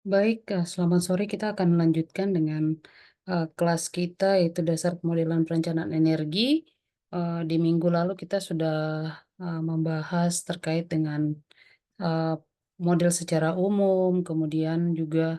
Baik, selamat sore. Kita akan melanjutkan dengan kelas kita yaitu dasar pemodelan perencanaan energi. Di minggu lalu kita sudah membahas terkait dengan eh, model secara umum, kemudian juga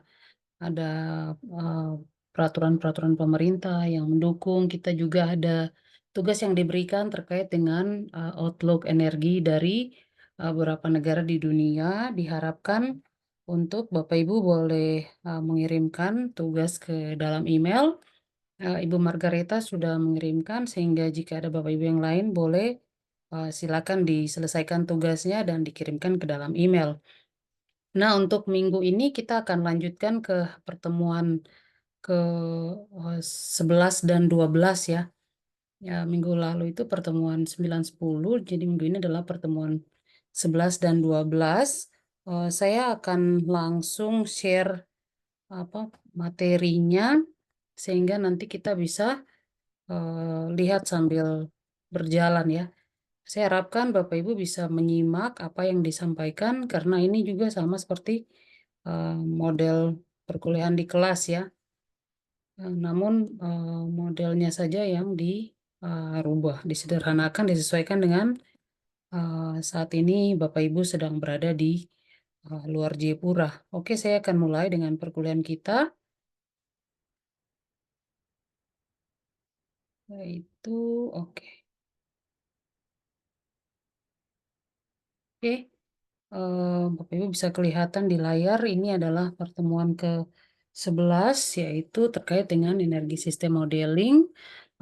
ada eh, peraturan-peraturan pemerintah yang mendukung. Kita juga ada tugas yang diberikan terkait dengan outlook energi dari beberapa negara di dunia. Diharapkan untuk Bapak Ibu boleh mengirimkan tugas ke dalam email. Ibu Margareta sudah mengirimkan sehingga jika ada Bapak Ibu yang lain boleh silakan diselesaikan tugasnya dan dikirimkan ke dalam email. Nah, untuk minggu ini kita akan lanjutkan ke pertemuan ke 11 dan 12 ya. Ya, minggu lalu itu pertemuan 9 10, jadi minggu ini adalah pertemuan 11 dan 12. Saya akan langsung share apa materinya sehingga nanti kita bisa lihat sambil berjalan ya. Saya harapkan Bapak Ibu bisa menyimak apa yang disampaikan karena ini juga sama seperti model perkuliahan di kelas ya. Namun modelnya saja yang dirubah, disederhanakan, disesuaikan dengan saat ini Bapak Ibu sedang berada di luar Jayapura. Oke, saya akan mulai dengan perkuliahan kita, yaitu oke. Oke, Bapak Ibu bisa kelihatan di layar ini adalah pertemuan ke-11 yaitu terkait dengan energi sistem modeling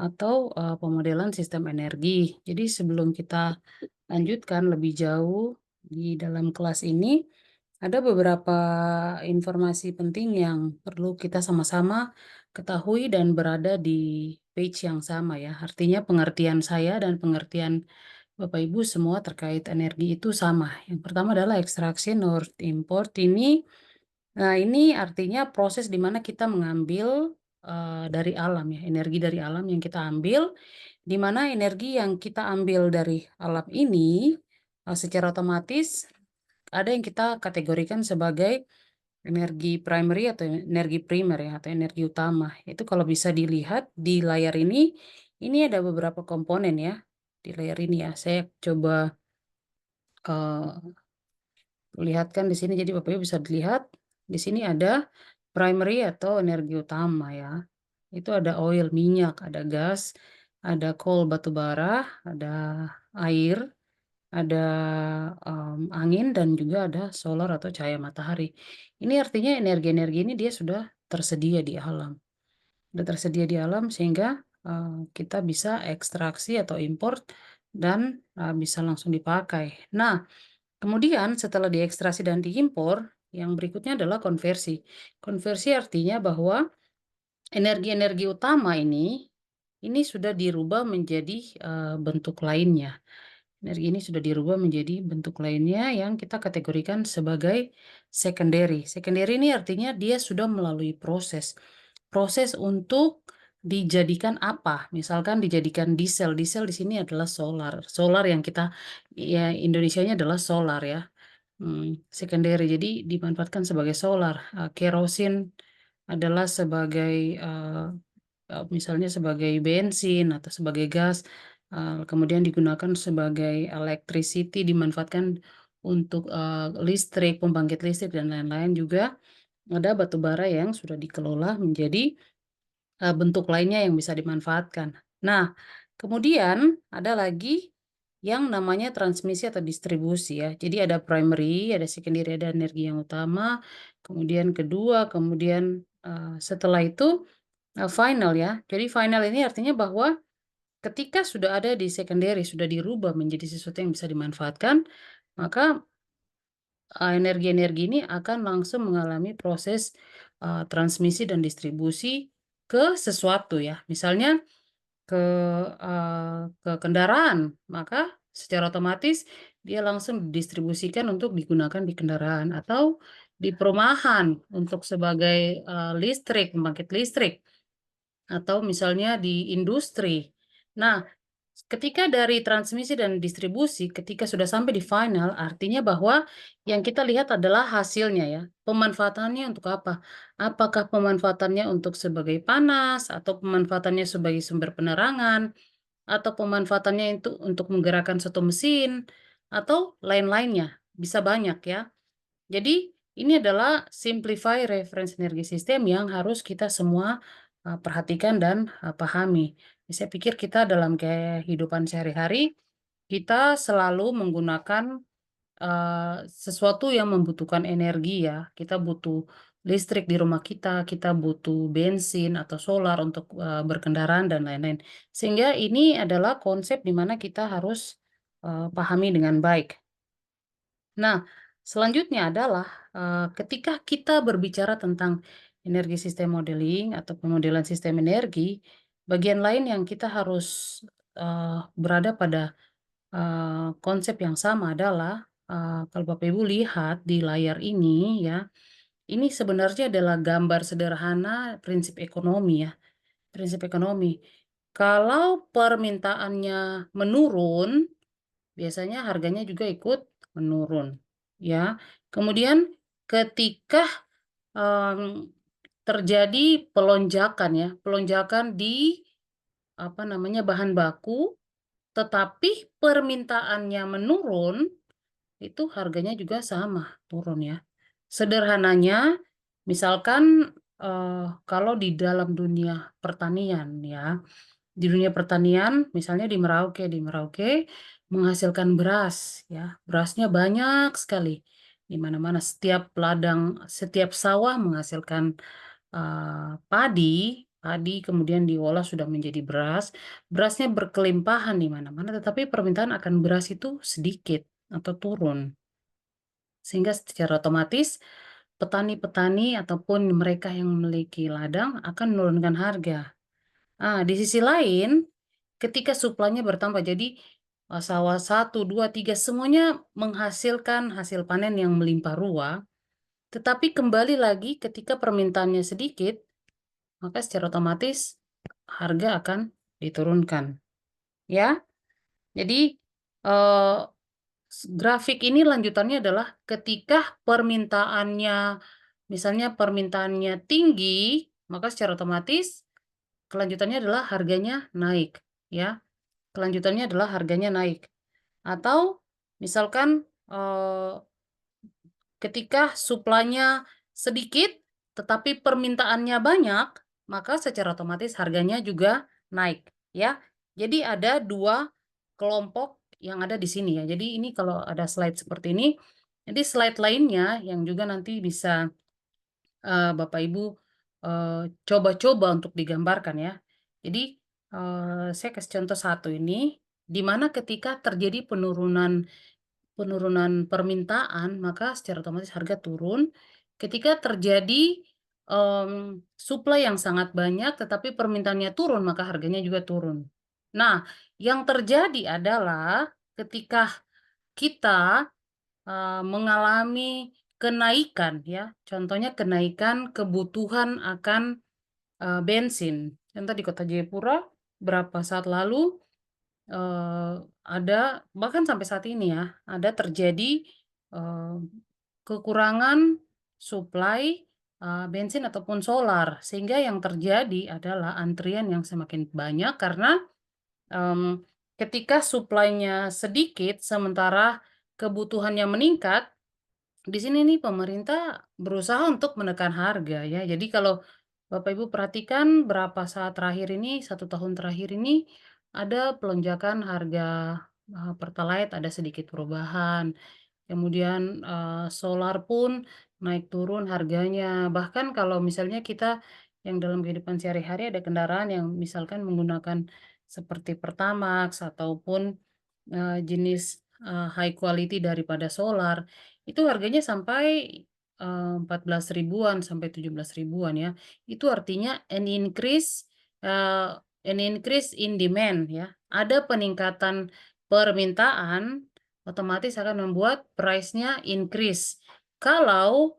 atau pemodelan sistem energi. Jadi sebelum kita lanjutkan lebih jauh di dalam kelas ini, ada beberapa informasi penting yang perlu kita sama-sama ketahui dan berada di page yang sama ya. Artinya pengertian saya dan pengertian Bapak Ibu semua terkait energi itu sama. Yang pertama adalah ekstraksi North import ini. Nah, ini artinya proses di mana kita mengambil dari alam ya, energi dari alam yang kita ambil, di mana energi yang kita ambil dari alam ini secara otomatis ada yang kita kategorikan sebagai energi primary atau energi primer ya, atau energi utama. Itu kalau bisa dilihat di layar ini ada beberapa komponen ya di layar ini ya. Saya coba lihatkan di sini, jadi Bapak Ibu bisa dilihat di sini ada primary atau energi utama ya. Itu ada oil, minyak, ada gas, ada coal, batu bara, ada air, ada angin, dan juga ada solar atau cahaya matahari. Ini artinya energi-energi ini dia sudah tersedia di alam. Sudah tersedia di alam sehingga kita bisa ekstraksi atau import dan bisa langsung dipakai. Nah, kemudian setelah diekstraksi dan diimpor, yang berikutnya adalah konversi. Konversi artinya bahwa energi-energi utama ini sudah dirubah menjadi bentuk lainnya. Energi ini sudah dirubah menjadi bentuk lainnya yang kita kategorikan sebagai secondary. Secondary ini artinya dia sudah melalui proses. Proses untuk dijadikan apa? Misalkan dijadikan diesel. Diesel di sini adalah solar. Solar yang kita ya Indonesianya adalah solar ya. Secondary. Jadi dimanfaatkan sebagai solar. Kerosin adalah sebagai misalnya sebagai bensin atau sebagai gas, kemudian digunakan sebagai electricity, dimanfaatkan untuk listrik, pembangkit listrik dan lain-lain. Juga ada batu bara yang sudah dikelola menjadi bentuk lainnya yang bisa dimanfaatkan. Nah, kemudian ada lagi yang namanya transmisi atau distribusi ya. Jadi ada primary, ada secondary, ada energi yang utama, kemudian kedua, kemudian setelah itu final ya. Jadi final ini artinya bahwa ketika sudah ada di secondary, sudah dirubah menjadi sesuatu yang bisa dimanfaatkan, maka energi-energi ini akan langsung mengalami proses transmisi dan distribusi ke sesuatu ya. Misalnya ke kendaraan, maka secara otomatis dia langsung didistribusikan untuk digunakan di kendaraan atau di perumahan untuk sebagai listrik, pembangkit listrik atau misalnya di industri. Nah, Ketika dari transmisi dan distribusi, ketika sudah sampai di final, artinya bahwa yang kita lihat adalah hasilnya ya. Pemanfaatannya untuk apa? Apakah pemanfaatannya untuk sebagai panas, atau pemanfaatannya sebagai sumber penerangan, atau pemanfaatannya itu untuk menggerakkan suatu mesin, atau lain-lainnya. Bisa banyak ya. Jadi, ini adalah simplify reference energi sistem yang harus kita semua perhatikan dan pahami. Saya pikir kita dalam kehidupan sehari-hari, kita selalu menggunakan sesuatu yang membutuhkan energi ya. Kita butuh listrik di rumah kita butuh bensin atau solar untuk berkendaraan dan lain-lain. Sehingga ini adalah konsep di mana kita harus pahami dengan baik. Nah, selanjutnya adalah, ketika kita berbicara tentang energi sistem modeling atau pemodelan sistem energi, bagian lain yang kita harus, berada pada, konsep yang sama adalah, kalau Bapak Ibu lihat di layar ini ya, ini sebenarnya adalah gambar sederhana prinsip ekonomi ya, prinsip ekonomi. Kalau permintaannya menurun, biasanya harganya juga ikut menurun, ya. Kemudian ketika, mmm, terjadi pelonjakan ya, pelonjakan di, apa namanya, bahan baku, tetapi permintaannya menurun, itu harganya juga sama, turun ya. Sederhananya, misalkan, kalau di dalam dunia pertanian ya, di dunia pertanian, misalnya di Merauke menghasilkan beras ya, berasnya banyak sekali. Di mana-mana setiap ladang, setiap sawah menghasilkan, padi kemudian diolah sudah menjadi beras, berasnya berkelimpahan di mana-mana, tetapi permintaan akan beras itu sedikit atau turun. Sehingga secara otomatis petani-petani ataupun mereka yang memiliki ladang akan menurunkan harga. Di sisi lain, ketika suplainya bertambah, jadi, sawah satu 2 3 semuanya menghasilkan hasil panen yang melimpah ruah, tetapi kembali lagi ketika permintaannya sedikit, maka secara otomatis harga akan diturunkan, ya. Jadi, eee, grafik ini lanjutannya adalah ketika permintaannya misalnya permintaannya tinggi, maka secara otomatis kelanjutannya adalah harganya naik, ya. Kelanjutannya adalah harganya naik. Atau misalkan, ketika suplainya sedikit, tetapi permintaannya banyak, maka secara otomatis harganya juga naik, ya. Jadi ada 2 kelompok yang ada di sini ya. Jadi ini kalau ada slide seperti ini, jadi slide lainnya yang juga nanti bisa, Bapak Ibu, coba-coba untuk digambarkan ya. Jadi, saya kasih contoh satu ini, di mana ketika terjadi penurunan penurunan permintaan, maka secara otomatis harga turun. Ketika terjadi, suplai yang sangat banyak, tetapi permintaannya turun, maka harganya juga turun. Nah, yang terjadi adalah ketika kita, mengalami kenaikan ya, contohnya kenaikan kebutuhan akan, bensin. Contoh di Kota Jayapura berapa saat lalu ada bahkan sampai saat ini ya, ada terjadi, eee, kekurangan suplai, bensin ataupun solar. Sehingga yang terjadi adalah antrian yang semakin banyak karena, mmm, ketika suplainya sedikit sementara kebutuhannya meningkat, di sini nih pemerintah berusaha untuk menekan harga ya. Jadi kalau Bapak Ibu perhatikan berapa saat terakhir ini, 1 tahun terakhir ini, ada pelonjakan harga, Pertalite ada sedikit perubahan. Kemudian, solar pun naik turun harganya. Bahkan kalau misalnya kita yang dalam kehidupan sehari-hari ada kendaraan yang misalkan menggunakan seperti Pertamax ataupun, jenis, high quality daripada solar, itu harganya sampai, 14 ribuan sampai 17 ribuan ya. Itu artinya an increase in demand ya. Ada peningkatan permintaan, otomatis akan membuat price-nya increase. Kalau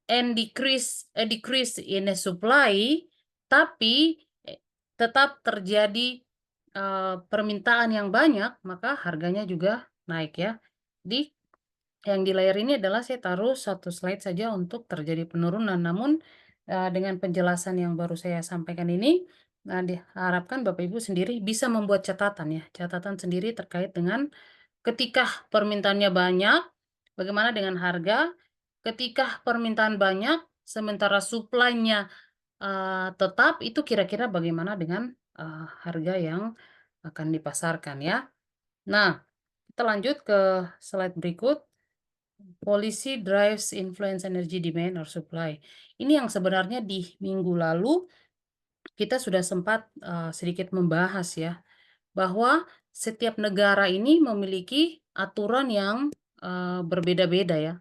decrease in the supply, tapi tetap terjadi permintaan yang banyak, maka harganya juga naik ya. Di yang di layar ini adalah saya taruh satu slide saja untuk terjadi penurunan, namun, dengan penjelasan yang baru saya sampaikan ini, nah diharapkan Bapak Ibu sendiri bisa membuat catatan ya, catatan sendiri terkait dengan ketika permintaannya banyak, bagaimana dengan harga, ketika permintaan banyak, sementara suplainya tetap, itu kira-kira bagaimana dengan, harga yang akan dipasarkan ya. Nah, kita lanjut ke slide berikut. Policy drives influence energy demand or supply. Ini yang sebenarnya di minggu lalu kita sudah sempat, sedikit membahas ya, bahwa setiap negara ini memiliki aturan yang, berbeda-beda ya.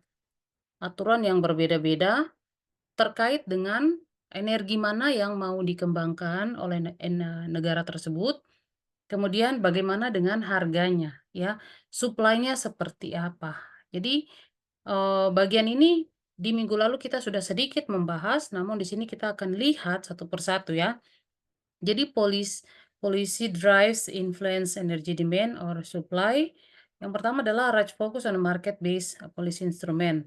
Aturan yang berbeda-beda terkait dengan energi mana yang mau dikembangkan oleh negara tersebut, kemudian bagaimana dengan harganya ya, suplainya seperti apa. Jadi, bagian ini di minggu lalu kita sudah sedikit membahas, namun di sini kita akan lihat satu persatu ya. Jadi policy drives influence energy demand or supply. Yang pertama adalah right focus on market based policy instrument.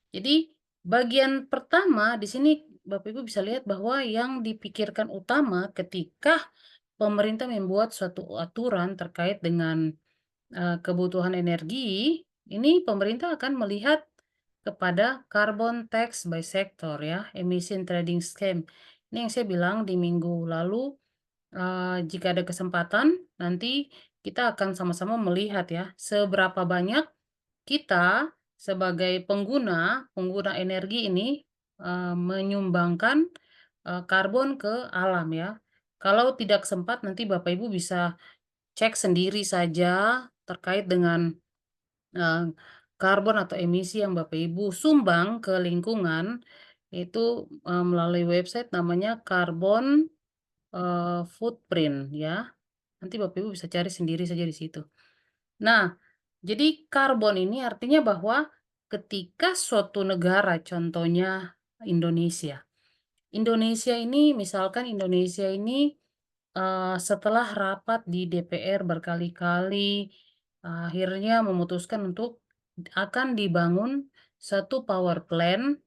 Jadi bagian pertama di sini Bapak Ibu bisa lihat bahwa yang dipikirkan utama ketika pemerintah membuat suatu aturan terkait dengan, kebutuhan energi, ini pemerintah akan melihat kepada carbon tax by sector ya, emission trading scheme. Ini yang saya bilang di minggu lalu, jika ada kesempatan nanti kita akan sama-sama melihat ya, seberapa banyak kita sebagai pengguna pengguna energi ini, menyumbangkan, karbon ke alam ya. Kalau tidak sempat nanti Bapak Ibu bisa cek sendiri saja terkait dengan, eee, karbon atau emisi yang Bapak Ibu sumbang ke lingkungan, itu, melalui website namanya Carbon, Footprint ya. Nanti Bapak Ibu bisa cari sendiri saja di situ. Nah, jadi karbon ini artinya bahwa ketika suatu negara, contohnya Indonesia. Indonesia ini, misalkan Indonesia ini, setelah rapat di DPR berkali-kali, akhirnya memutuskan untuk akan dibangun satu power plant,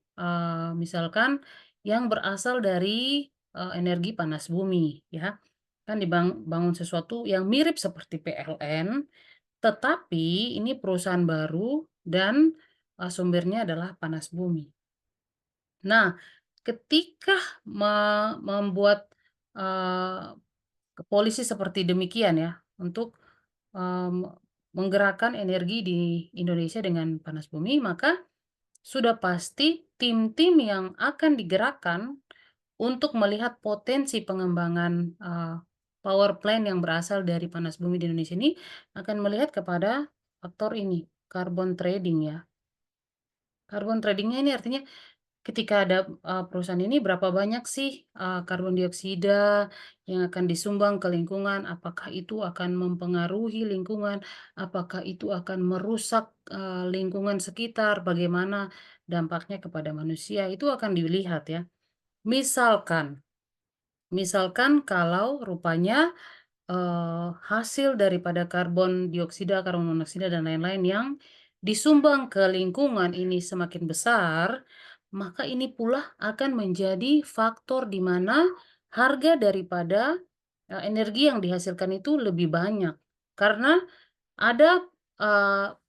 misalkan yang berasal dari, energi panas bumi, ya. Kan bangun sesuatu yang mirip seperti PLN, tetapi ini perusahaan baru dan, sumbernya adalah panas bumi. Nah, ketika membuat, eee, polisi seperti demikian ya, untuk, mmm, menggerakkan energi di Indonesia dengan panas bumi, maka sudah pasti tim-tim yang akan digerakkan untuk melihat potensi pengembangan, power plant yang berasal dari panas bumi di Indonesia ini akan melihat kepada faktor ini, carbon trading ya. Carbon trading-nya ini artinya ketika ada, perusahaan ini berapa banyak sih, karbon dioksida yang akan disumbang ke lingkungan, apakah itu akan mempengaruhi lingkungan, apakah itu akan merusak, lingkungan sekitar, bagaimana dampaknya kepada manusia, itu akan dilihat ya. Misalkan misalkan kalau rupanya hasil daripada karbon dioksida, karbon monoksida, dan lain-lain yang disumbang ke lingkungan ini semakin besar, maka ini pula akan menjadi faktor di mana harga daripada, energi yang dihasilkan itu lebih banyak. Karena ada,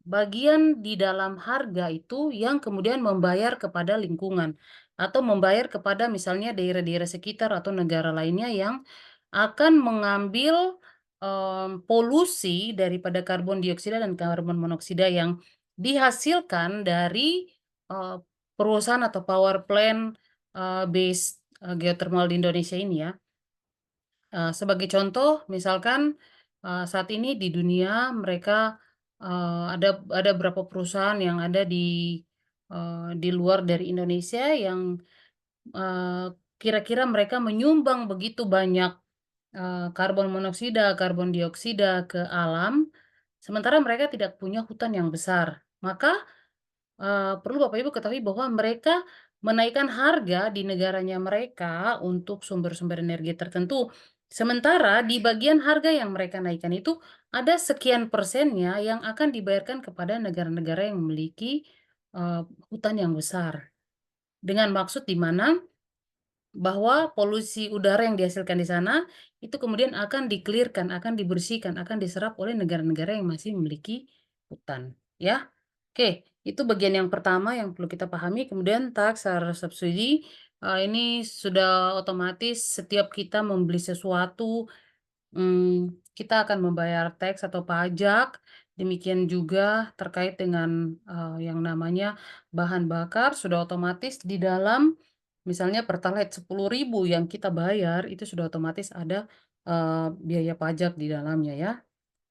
bagian di dalam harga itu yang kemudian membayar kepada lingkungan, atau membayar kepada misalnya daerah-daerah sekitar atau negara lainnya yang akan mengambil, polusi daripada karbon dioksida dan karbon monoksida yang dihasilkan dari, eee, perusahaan atau power plant, base, geothermal di Indonesia ini ya. Sebagai contoh misalkan, saat ini di dunia mereka, ada beberapa perusahaan yang ada di luar dari Indonesia yang, eee, kira-kira mereka menyumbang begitu banyak, karbon monoksida, karbon dioksida ke alam, sementara mereka tidak punya hutan yang besar. Maka perlu Bapak Ibu ketahui bahwa mereka menaikkan harga di negaranya mereka untuk sumber-sumber energi tertentu. Sementara di bagian harga yang mereka naikkan itu ada sekian persennya yang akan dibayarkan kepada negara-negara yang memiliki, hutan yang besar. Dengan maksud di mana bahwa polusi udara yang dihasilkan di sana, itu kemudian akan di-clear-kan, akan dibersihkan, akan diserap oleh negara-negara yang masih memiliki hutan, ya. Oke, itu bagian yang pertama yang perlu kita pahami, kemudian tax or subsidi, ini sudah otomatis setiap kita membeli sesuatu, kita akan membayar tax atau pajak, demikian juga terkait dengan, yang namanya bahan bakar, sudah otomatis di dalam misalnya Pertalite 10.000 yang kita bayar, itu sudah otomatis ada, biaya pajak di dalamnya ya.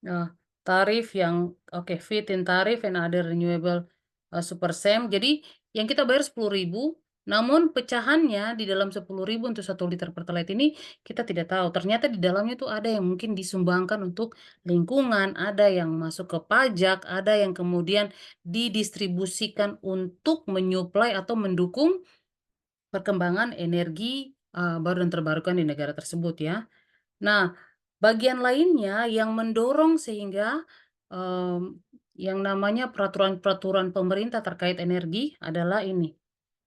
Nah, tarif yang oke, fit in tarif and other renewable, super same. Jadi yang kita bayar 10.000, namun pecahannya di dalam 10.000 untuk 1 liter Pertalite ini kita tidak tahu. Ternyata di dalamnya tuh ada yang mungkin disumbangkan untuk lingkungan, ada yang masuk ke pajak, ada yang kemudian didistribusikan untuk menyuplai atau mendukung perkembangan energi, baru dan terbarukan di negara tersebut ya. Nah, bagian lainnya yang mendorong sehingga, yang namanya peraturan-peraturan pemerintah terkait energi adalah ini,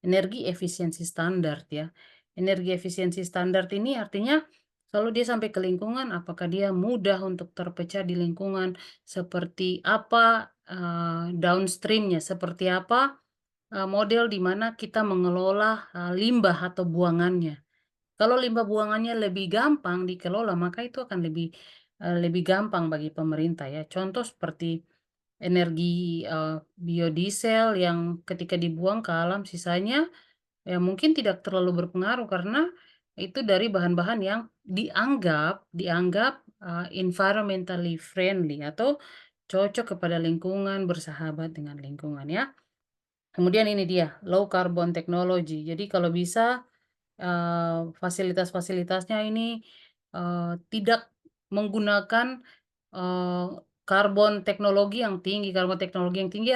energi efisiensi standar ya. Energi efisiensi standar ini artinya kalau dia sampai ke lingkungan, apakah dia mudah untuk terpecah di lingkungan, seperti apa, downstream seperti apa, model di mana kita mengelola, limbah atau buangannya. Kalau limbah buangannya lebih gampang dikelola, maka itu akan lebih gampang bagi pemerintah ya. Contoh seperti energi, biodiesel yang ketika dibuang ke alam sisanya, ya mungkin tidak terlalu berpengaruh karena itu dari bahan-bahan yang dianggap dianggap, environmentally friendly atau cocok kepada lingkungan, bersahabat dengan lingkungan ya. Kemudian ini dia, low carbon technology. Jadi kalau bisa fasilitas-fasilitasnya ini, tidak menggunakan, eee, karbon teknologi yang tinggi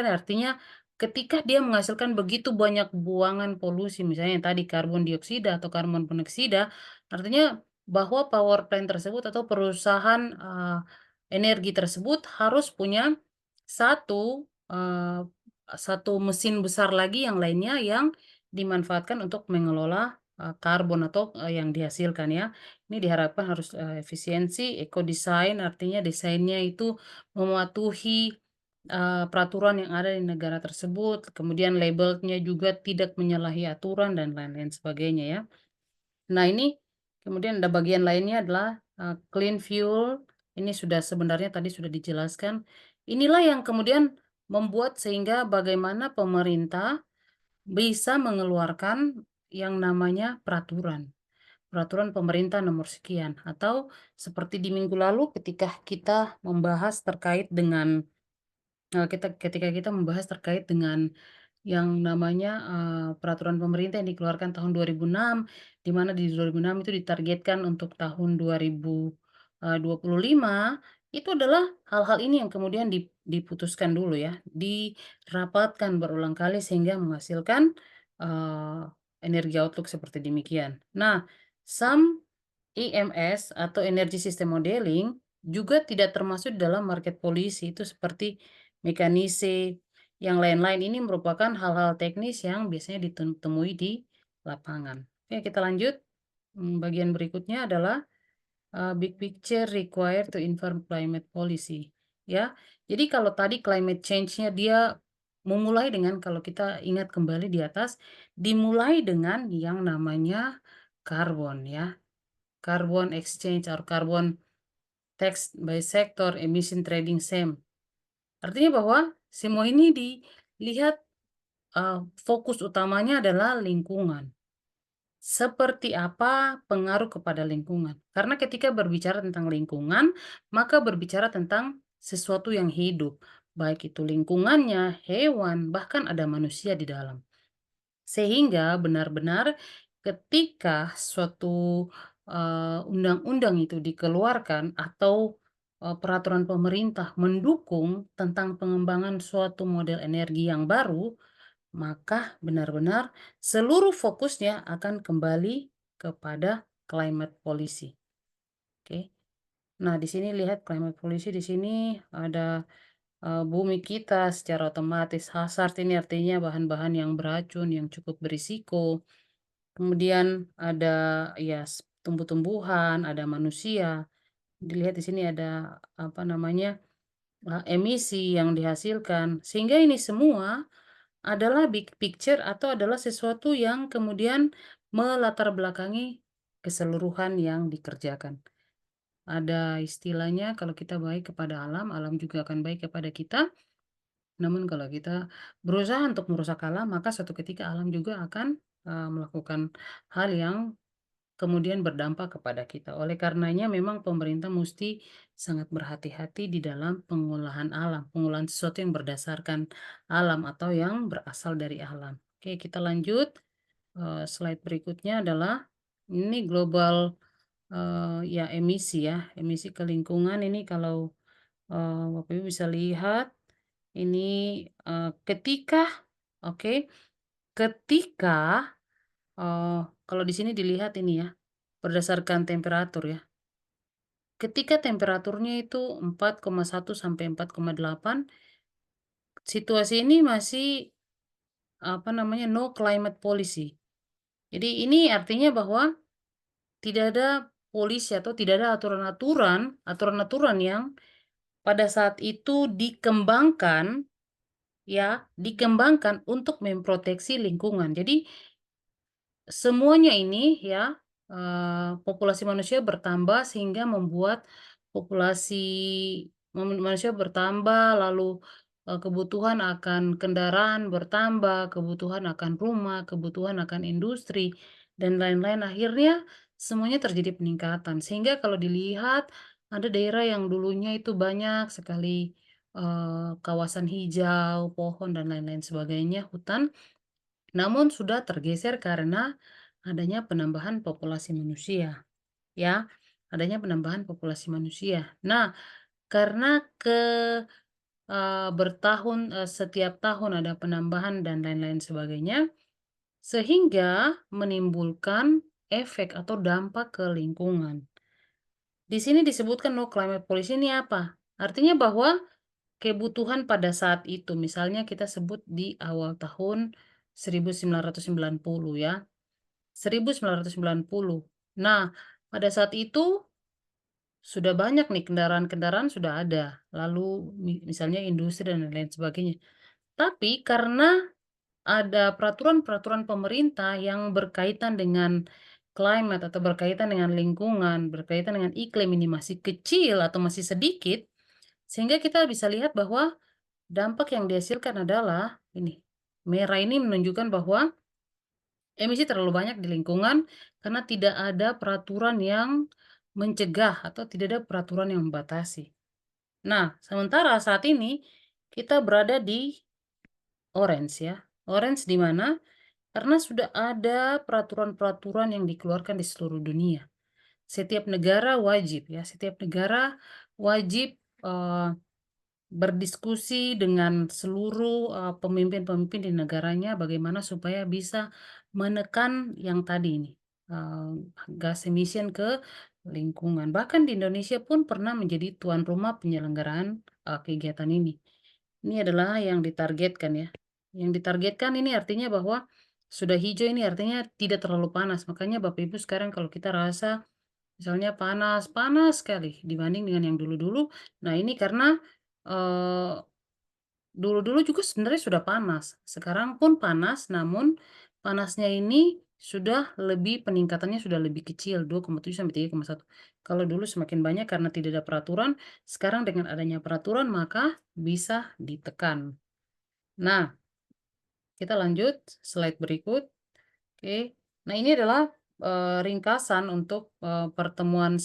artinya ketika dia menghasilkan begitu banyak buangan polusi, misalnya yang tadi karbon dioksida atau karbon monoksida, artinya bahwa power plant tersebut atau perusahaan, energi tersebut harus punya satu, satu mesin besar lagi yang lainnya yang dimanfaatkan untuk mengelola karbon atau, yang dihasilkan ya. Ini diharapkan harus, efisiensi, eco-design, artinya desainnya itu mematuhi, peraturan yang ada di negara tersebut, kemudian labelnya juga tidak menyalahi aturan dan lain-lain sebagainya ya. Nah ini, kemudian ada bagian lainnya adalah, clean fuel, ini sudah sebenarnya tadi sudah dijelaskan. Inilah yang kemudian membuat sehingga bagaimana pemerintah bisa mengeluarkan yang namanya peraturan. Peraturan pemerintah nomor sekian, atau seperti di minggu lalu ketika kita membahas terkait dengan, ketika kita membahas terkait dengan yang namanya, peraturan pemerintah yang dikeluarkan tahun 2006, di mana di 2006 itu ditargetkan untuk tahun 2025, itu adalah hal-hal ini yang kemudian diputuskan dulu ya, dirapatkan berulang kali sehingga menghasilkan, eee, energi outlook seperti demikian. Nah, SAM EMS atau Energy System Modeling juga tidak termasuk dalam market policy, itu seperti mekanisme, yang lain-lain ini merupakan hal-hal teknis yang biasanya ditemui di lapangan. Oke, kita lanjut. Bagian berikutnya adalah big picture required to inform climate policy. Ya, jadi kalau tadi climate change-nya dia memulai dengan kalau kita ingat kembali di atas, dimulai dengan yang namanya karbon ya. Carbon exchange or carbon tax by sector emission trading SEM. Artinya bahwa semua ini dilihat, fokus utamanya adalah lingkungan. Seperti apa pengaruh kepada lingkungan? Karena ketika berbicara tentang lingkungan, maka berbicara tentang sesuatu yang hidup, baik itu lingkungannya, hewan, bahkan ada manusia di dalam. Sehingga benar-benar ketika suatu, undang-undang itu dikeluarkan atau, peraturan pemerintah mendukung tentang pengembangan suatu model energi yang baru, maka benar-benar seluruh fokusnya akan kembali kepada climate policy. oke. Nah, di sini lihat climate policy di sini ada, bumi kita secara otomatis hazard ini artinya bahan-bahan yang beracun, yang cukup berisiko. Kemudian ada ya tumbuh-tumbuhan, ada manusia. Dilihat di sini ada apa namanya, emisi yang dihasilkan. Sehingga ini semua adalah big picture atau adalah sesuatu yang kemudian melatar belakangi keseluruhan yang dikerjakan. Ada istilahnya kalau kita baik kepada alam, alam juga akan baik kepada kita. Namun kalau kita berusaha untuk merusak alam, maka suatu ketika alam juga akan, melakukan hal yang kemudian berdampak kepada kita. Oleh karenanya memang pemerintah musti sangat berhati-hati di dalam pengolahan alam, pengolahan sesuatu yang berdasarkan alam atau yang berasal dari alam. Oke, kita lanjut, slide berikutnya adalah ini global, ya emisi ya, emisi ke lingkungan ini kalau, Bapak Ibu bisa lihat ini, ketika oke, ketika, kalau di sini dilihat ini ya, berdasarkan temperatur ya. Ketika temperaturnya itu 4,1 sampai 4,8, situasi ini masih, apa namanya, no climate policy. Jadi ini artinya bahwa tidak ada polisi atau tidak ada aturan-aturan yang pada saat itu dikembangkan untuk memproteksi lingkungan. Jadi semuanya ini ya, populasi manusia bertambah sehingga membuat populasi manusia bertambah, lalu, kebutuhan akan kendaraan bertambah, kebutuhan akan rumah, kebutuhan akan industri, dan lain-lain. Akhirnya semuanya terjadi peningkatan. Sehingga kalau dilihat ada daerah yang dulunya itu banyak sekali, kawasan hijau, pohon, dan lain-lain sebagainya, hutan, namun sudah tergeser karena adanya penambahan populasi manusia, ya. Adanya penambahan populasi manusia. Nah, karena setiap tahun ada penambahan dan lain-lain sebagainya, sehingga menimbulkan efek atau dampak ke lingkungan. Di sini disebutkan no climate policy ini apa? Artinya bahwa kebutuhan pada saat itu, misalnya kita sebut di awal tahun 1990 ya. 1990. Nah, pada saat itu sudah banyak nih kendaraan-kendaraan sudah ada, lalu misalnya industri dan lain-lain sebagainya. Tapi karena ada peraturan-peraturan pemerintah yang berkaitan dengan climate atau berkaitan dengan lingkungan, berkaitan dengan iklim ini masih kecil atau masih sedikit, sehingga kita bisa lihat bahwa dampak yang dihasilkan adalah ini, merah ini menunjukkan bahwa emisi terlalu banyak di lingkungan karena tidak ada peraturan yang mencegah atau tidak ada peraturan yang membatasi. Nah, sementara saat ini kita berada di orange ya. Orange di mana? Karena sudah ada peraturan-peraturan yang dikeluarkan di seluruh dunia. Setiap negara wajib ya, setiap negara wajib eh, berdiskusi dengan seluruh, pemimpin-pemimpin di negaranya bagaimana supaya bisa menekan yang tadi ini, gas emission ke lingkungan. Bahkan di Indonesia pun pernah menjadi tuan rumah penyelenggaraan, kegiatan ini. Ini adalah yang ditargetkan ya. Yang ditargetkan ini artinya bahwa sudah hijau ini artinya tidak terlalu panas. Makanya Bapak Ibu sekarang kalau kita rasa misalnya panas, panas sekali dibanding dengan yang dulu-dulu. Nah ini karena, eee, dulu-dulu juga sebenarnya sudah panas, sekarang pun panas, namun panasnya ini sudah lebih peningkatannya sudah lebih kecil, 2,7 sampai 3,1. Kalau dulu semakin banyak karena tidak ada peraturan, sekarang dengan adanya peraturan maka bisa ditekan. Nah, kita lanjut slide berikut, oke. Nah ini adalah, ringkasan untuk, pertemuan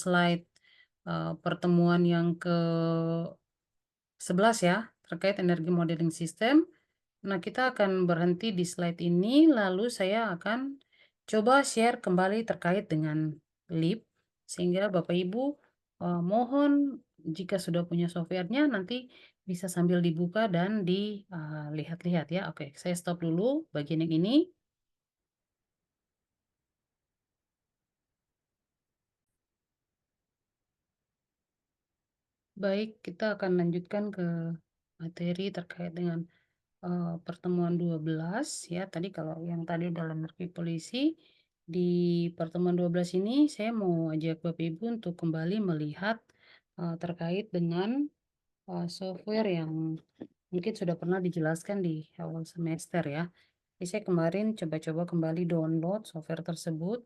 yang ke-11 ya, terkait energi modeling system. Nah, kita akan berhenti di slide ini, lalu saya akan coba share kembali terkait dengan LIP, sehingga Bapak Ibu, mohon jika sudah punya software-nya nanti bisa sambil dibuka dan dilihat-lihat ya. Oke, saya stop dulu bagian yang ini. Baik, kita akan lanjutkan ke materi terkait dengan pertemuan 12 ya. Tadi kalau yang tadi dalam energi polisi, di pertemuan 12 ini saya mau ajak Bapak Ibu untuk kembali melihat terkait dengan software yang mungkin sudah pernah dijelaskan di awal semester ya. Jadi saya kemarin coba-coba kembali download software tersebut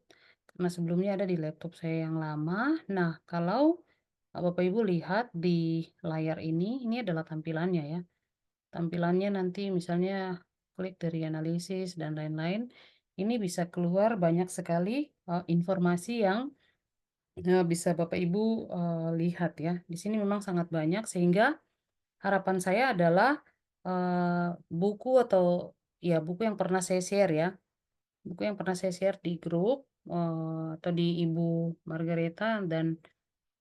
karena sebelumnya ada di laptop saya yang lama. Nah, kalau Bapak Ibu lihat di layar ini adalah tampilannya ya. Tampilannya nanti misalnya klik dari analisis dan lain-lain, ini bisa keluar banyak sekali informasi yang bisa Bapak Ibu lihat ya. Di sini memang sangat banyak sehingga harapan saya adalah buku atau ya buku yang pernah saya share ya, buku yang pernah saya share di grup atau di Ibu Margareta dan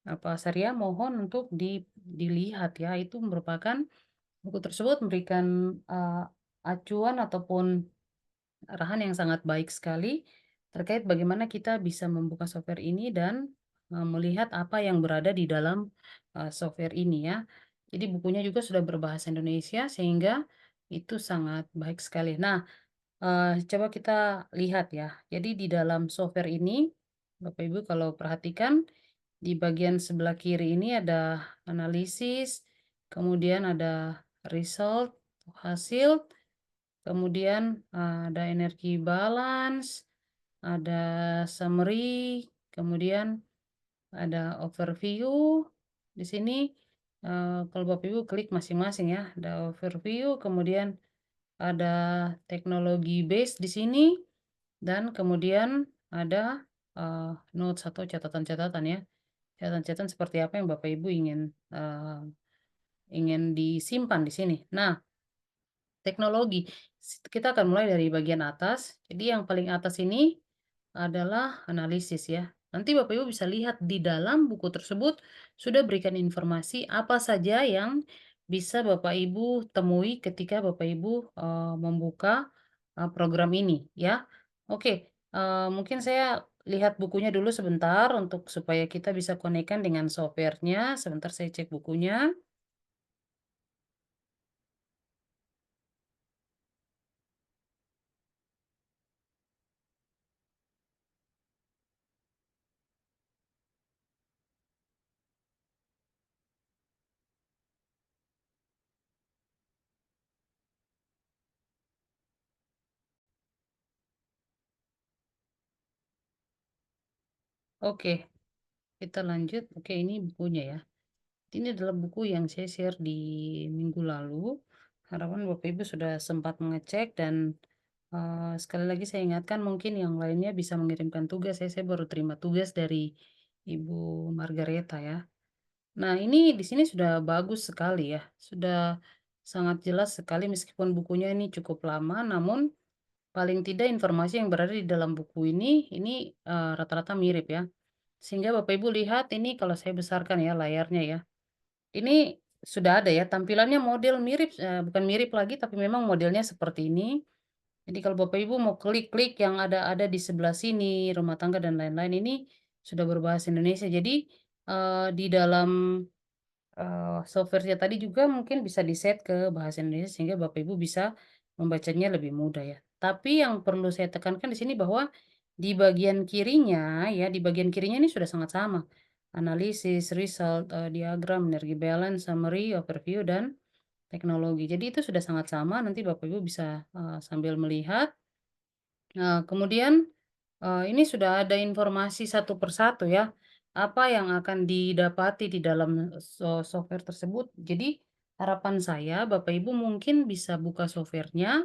Pak Saria mohon untuk dilihat ya. Itu merupakan buku tersebut memberikan acuan ataupun arahan yang sangat baik sekali terkait bagaimana kita bisa membuka software ini dan melihat apa yang berada di dalam software ini ya. Jadi bukunya juga sudah berbahasa Indonesia sehingga itu sangat baik sekali. Nah, coba kita lihat ya. Jadi di dalam software ini, Bapak Ibu kalau perhatikan di bagian sebelah kiri ini ada analisis, kemudian ada result, hasil, kemudian ada energi balance, ada summary, kemudian ada overview. Di sini kalau Bapak Ibu klik masing-masing ya, ada overview, kemudian ada teknologi base di sini, dan kemudian ada notes atau catatan-catatan ya. Catatan-catatan seperti apa yang Bapak Ibu ingin disimpan di sini. Nah, teknologi, kita akan mulai dari bagian atas. Jadi yang paling atas ini adalah analisis ya. Nanti Bapak Ibu bisa lihat di dalam buku tersebut sudah berikan informasi apa saja yang bisa Bapak Ibu temui ketika Bapak Ibu membuka program ini ya. Oke, mungkin saya lihat bukunya dulu sebentar untuk supaya kita bisa konekkan dengan softwarenya. Sebentar saya cek bukunya. Oke, kita lanjut. Oke, ini bukunya ya. Ini adalah buku yang saya share di minggu lalu. Harapan Bapak Ibu sudah sempat mengecek dan sekali lagi saya ingatkan mungkin yang lainnya bisa mengirimkan tugas ya. Saya baru terima tugas dari Ibu Margareta ya. Nah, ini di sini sudah bagus sekali ya. Sudah sangat jelas sekali meskipun bukunya ini cukup lama, namun paling tidak informasi yang berada di dalam buku ini rata-rata mirip ya. Sehingga Bapak Ibu lihat ini kalau saya besarkan ya layarnya ya. Ini sudah ada ya, tampilannya model mirip, bukan mirip lagi, tapi memang modelnya seperti ini. Jadi kalau Bapak Ibu mau klik-klik yang ada di sebelah sini, rumah tangga dan lain-lain, ini sudah berbahasa Indonesia. Jadi, di dalam, software-nya tadi juga mungkin bisa di-set ke bahasa Indonesia sehingga Bapak Ibu bisa membacanya lebih mudah ya. Tapi yang perlu saya tekankan di sini bahwa di bagian kirinya ya, di bagian kirinya ini sudah sangat sama. Analisis, result, diagram, energi balance, summary, overview, dan teknologi. Jadi itu sudah sangat sama, nanti Bapak Ibu bisa, sambil melihat. Kemudian, ini sudah ada informasi satu persatu ya, apa yang akan didapati di dalam software tersebut. Jadi harapan saya Bapak Ibu mungkin bisa buka software-nya,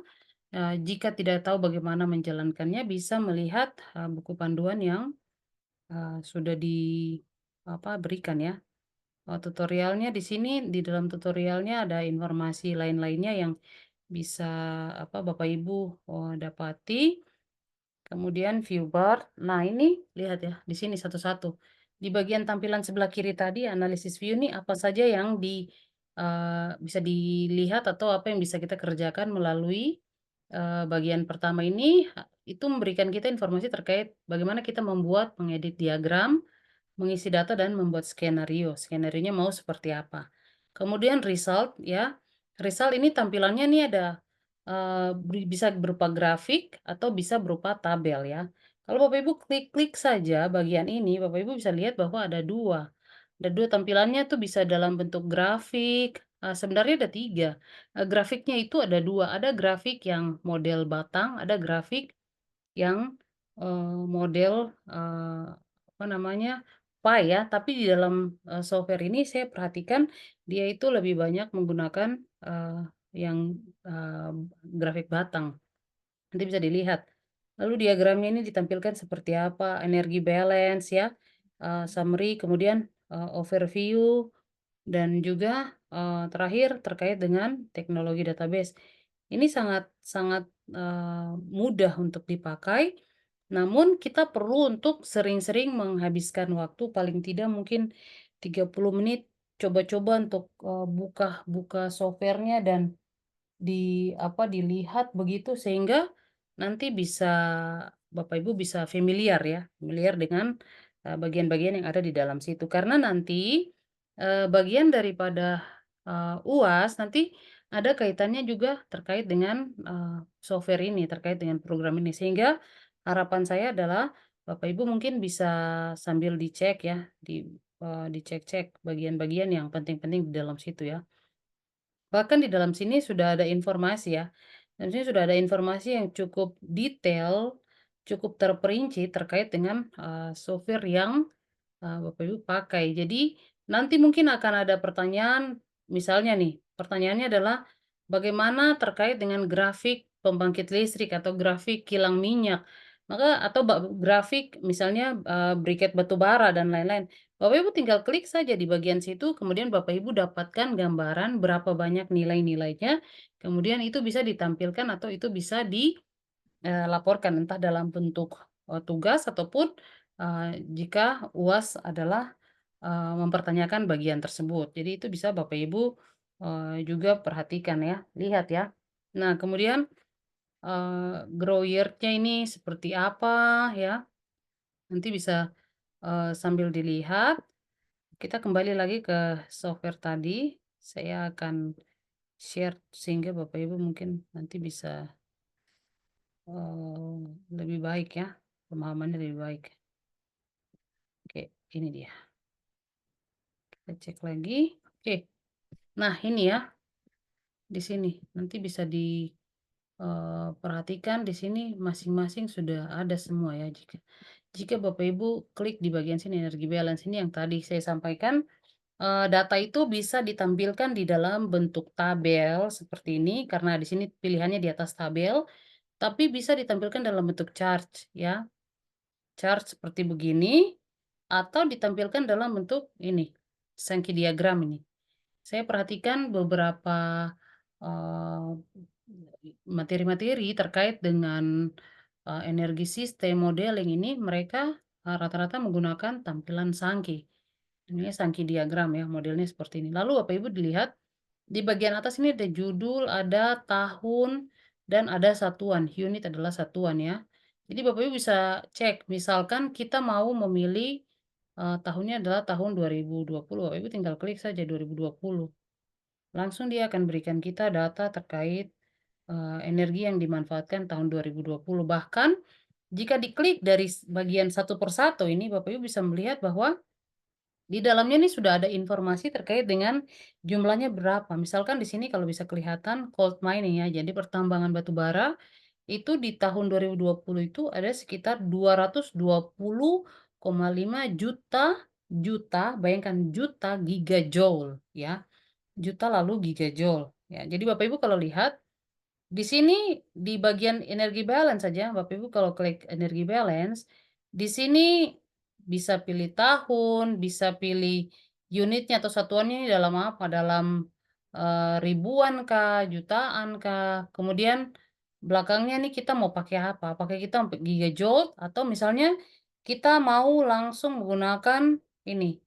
jika tidak tahu bagaimana menjalankannya bisa melihat, buku panduan yang, sudah berikan ya. Tutorialnya di sini, di dalam tutorialnya ada informasi lain-lainnya yang bisa Bapak Ibu dapati. Kemudian view bar. Nah, ini lihat ya, di sini satu-satu. Di bagian tampilan sebelah kiri tadi analisis view ini apa saja yang bisa dilihat atau apa yang bisa kita kerjakan melalui bagian pertama ini itu memberikan kita informasi terkait bagaimana kita membuat, mengedit diagram, mengisi data dan membuat skenario. Skenarionya mau seperti apa. Kemudian result ya. Result ini tampilannya nih ada bisa berupa grafik atau bisa berupa tabel ya. Kalau Bapak Ibu klik-klik saja bagian ini, Bapak Ibu bisa lihat bahwa ada dua. Ada dua tampilannya tuh bisa dalam bentuk grafik. Sebenarnya ada tiga. Grafiknya itu ada dua. Ada grafik yang model batang, ada grafik yang, model, apa namanya, pie ya, tapi di dalam, software ini saya perhatikan dia itu lebih banyak menggunakan, yang, eee, grafik batang. Nanti bisa dilihat. Lalu diagramnya ini ditampilkan seperti apa, energi balance ya, summary, kemudian, overview, dan juga, terakhir terkait dengan teknologi database. Ini sangat sangat, mudah untuk dipakai, namun kita perlu untuk sering-sering menghabiskan waktu paling tidak mungkin 30 menit coba-coba untuk, buka buka software-nya dan dilihat begitu sehingga nanti bisa Bapak Ibu bisa familiar ya, familiar dengan, bagian-bagian yang ada di dalam situ. Karena nanti, bagian daripada, UAS nanti ada kaitannya juga terkait dengan, software ini, terkait dengan program ini. Sehingga harapan saya adalah Bapak Ibu mungkin bisa sambil dicek ya, dicek-cek bagian-bagian yang penting-penting di dalam situ ya. Bahkan di dalam sini sudah ada informasi ya, dan sini sudah ada informasi yang cukup detail, cukup terperinci terkait dengan, software yang, Bapak Ibu pakai. Jadi, nanti mungkin akan ada pertanyaan, misalnya nih, pertanyaannya adalah, bagaimana terkait dengan grafik pembangkit listrik atau grafik kilang minyak, maka atau grafik misalnya, briket batu bara dan lain-lain. Bapak Ibu tinggal klik saja di bagian situ, kemudian Bapak Ibu dapatkan gambaran berapa banyak nilai-nilainya, kemudian itu bisa ditampilkan atau itu bisa laporkan entah dalam bentuk, tugas ataupun, jika UAS adalah, mempertanyakan bagian tersebut. Jadi itu bisa Bapak Ibu, juga perhatikan ya, lihat ya. Nah kemudian, grow year-nya ini seperti apa ya, nanti bisa, sambil dilihat. Kita kembali lagi ke software tadi, saya akan share sehingga Bapak Ibu mungkin nanti bisa, lebih baik ya, pemahamannya lebih baik. Oke, ini dia, kita cek lagi. Oke, nah ini ya, di sini, nanti bisa perhatikan di sini masing-masing sudah ada semua ya, jika jika Bapak Ibu klik di bagian sini energi balance ini yang tadi saya sampaikan. Data itu bisa ditampilkan di dalam bentuk tabel seperti ini, karena di sini pilihannya di atas tabel, tapi bisa ditampilkan dalam bentuk chart ya, chart seperti begini, atau ditampilkan dalam bentuk ini, Sankey diagram ini. Saya perhatikan beberapa, eee, materi-materi terkait dengan, energi sistem modeling ini mereka, rata-rata menggunakan tampilan Sankey. Ini Sankey diagram ya, modelnya seperti ini. Lalu Bapak Ibu dilihat, di bagian atas ini ada judul, ada tahun, dan ada satuan. Unit adalah satuan ya. Jadi Bapak Ibu bisa cek, misalkan kita mau memilih, tahunnya adalah tahun 2020, Bapak Ibu tinggal klik saja 2020. Langsung dia akan berikan kita data terkait, energi yang dimanfaatkan tahun 2020. Bahkan jika diklik dari bagian satu persatu ini, Bapak Ibu bisa melihat bahwa di dalamnya nih sudah ada informasi terkait dengan jumlahnya berapa. Misalkan di sini kalau bisa kelihatan coal mining ya, jadi pertambangan batu bara itu di tahun 2020 itu ada sekitar 220,5 juta juta, bayangkan juta gigajoule ya, juta lalu gigajoule ya. Jadi Bapak Ibu kalau lihat di sini, di bagian energi balance saja, Bapak Ibu kalau klik energi balance, di sini bisa pilih tahun, bisa pilih unitnya atau satuannya ini dalam apa, dalam, ribuan kah, jutaan kah, kemudian belakangnya nih kita mau pakai apa, pakai kita sampai gigajoule atau misalnya kita mau langsung menggunakan ini,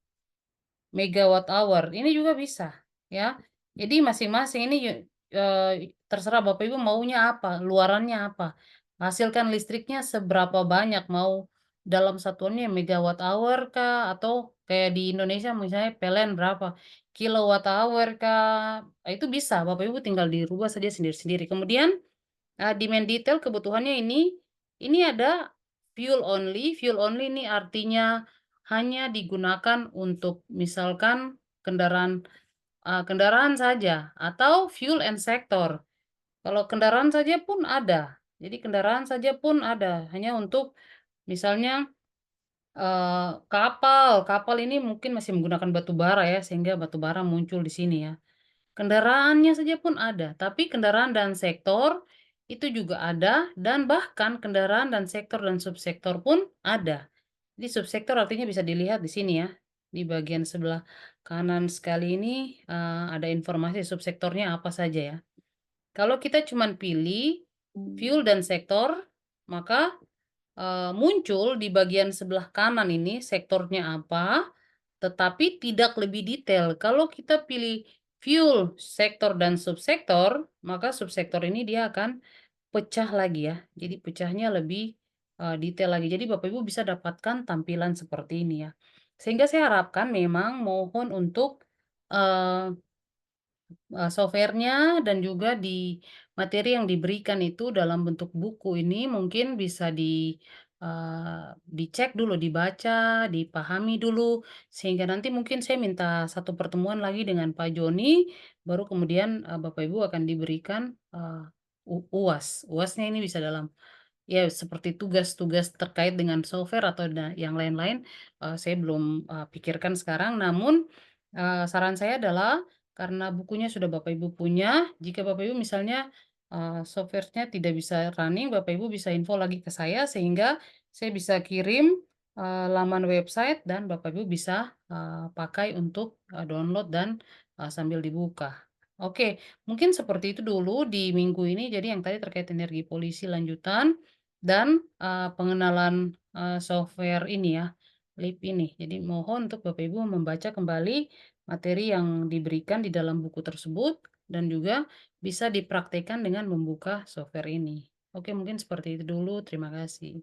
megawatt hour, ini juga bisa, ya. Jadi masing-masing ini terserah Bapak Ibu maunya apa, luarannya apa. Hasilkan listriknya seberapa banyak, mau dalam satuannya megawatt hour kah, atau kayak di Indonesia misalnya PLN berapa, kilowatt hour kah, itu bisa Bapak Ibu tinggal dirubah saja sendiri-sendiri. Kemudian, demand detail kebutuhannya ini ada fuel only ini artinya hanya digunakan untuk misalkan kendaraan saja atau fuel and sector. Kalau kendaraan saja pun ada. Jadi kendaraan saja pun ada, hanya untuk misalnya, kapal ini mungkin masih menggunakan batu bara ya, sehingga batu bara muncul di sini ya. Kendaraannya saja pun ada, tapi kendaraan dan sektor itu juga ada, dan bahkan kendaraan dan sektor dan subsektor pun ada. Jadi subsektor artinya bisa dilihat di sini ya, di bagian sebelah kanan sekali ini, ada informasi subsektornya apa saja ya. Kalau kita cuman pilih fuel dan sektor, maka, muncul di bagian sebelah kanan ini sektornya apa, tetapi tidak lebih detail. Kalau kita pilih fuel, sektor, dan subsektor, maka subsektor ini dia akan pecah lagi ya. Jadi pecahnya lebih, detail lagi. Jadi Bapak Ibu bisa dapatkan tampilan seperti ini ya. Sehingga saya harapkan memang mohon untuk, eee software-nya dan juga di materi yang diberikan itu dalam bentuk buku ini mungkin bisa dicek dulu, dibaca, dipahami dulu, sehingga nanti mungkin saya minta satu pertemuan lagi dengan Pak Joni, baru kemudian, Bapak Ibu akan diberikan, UAS. UAS-nya ini bisa dalam ya, seperti tugas-tugas terkait dengan software atau yang lain-lain, saya belum, pikirkan sekarang. Namun, saran saya adalah karena bukunya sudah Bapak Ibu punya, jika Bapak Ibu misalnya, software-nya tidak bisa running, Bapak Ibu bisa info lagi ke saya sehingga saya bisa kirim, laman website dan Bapak Ibu bisa, pakai untuk, download dan, sambil dibuka. Oke, mungkin seperti itu dulu di minggu ini. Jadi yang tadi terkait energi polisi lanjutan. Dan, pengenalan, software ini ya, LIP ini. Jadi mohon untuk Bapak Ibu membaca kembali materi yang diberikan di dalam buku tersebut dan juga bisa dipraktekkan dengan membuka software ini. Oke, mungkin seperti itu dulu, terima kasih.